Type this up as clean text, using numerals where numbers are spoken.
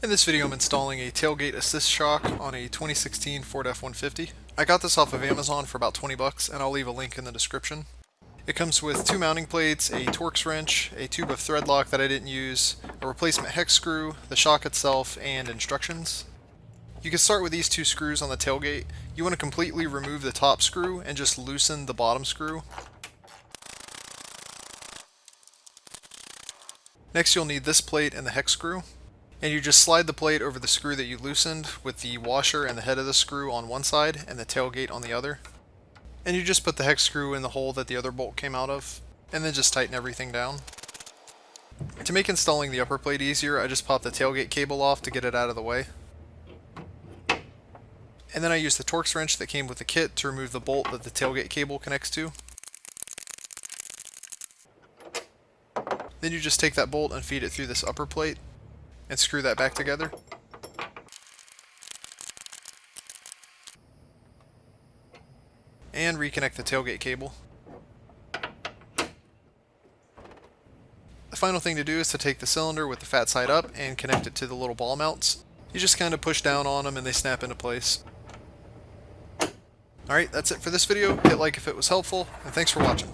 In this video I'm installing a tailgate assist shock on a 2016 Ford F150. I got this off of Amazon for about 20 bucks and I'll leave a link in the description. It comes with two mounting plates, a Torx wrench, a tube of thread lock that I didn't use, a replacement hex screw, the shock itself, and instructions. You can start with these two screws on the tailgate. You want to completely remove the top screw and just loosen the bottom screw. Next you'll need this plate and the hex screw. And you just slide the plate over the screw that you loosened with the washer and the head of the screw on one side and the tailgate on the other. And you just put the hex screw in the hole that the other bolt came out of, and then just tighten everything down. To make installing the upper plate easier, I just popped the tailgate cable off to get it out of the way. And then I used the Torx wrench that came with the kit to remove the bolt that the tailgate cable connects to. Then you just take that bolt and feed it through this upper plate and screw that back together. And reconnect the tailgate cable. The final thing to do is to take the cylinder with the fat side up and connect it to the little ball mounts. You just kind of push down on them and they snap into place. Alright, that's it for this video. Hit like if it was helpful, and thanks for watching.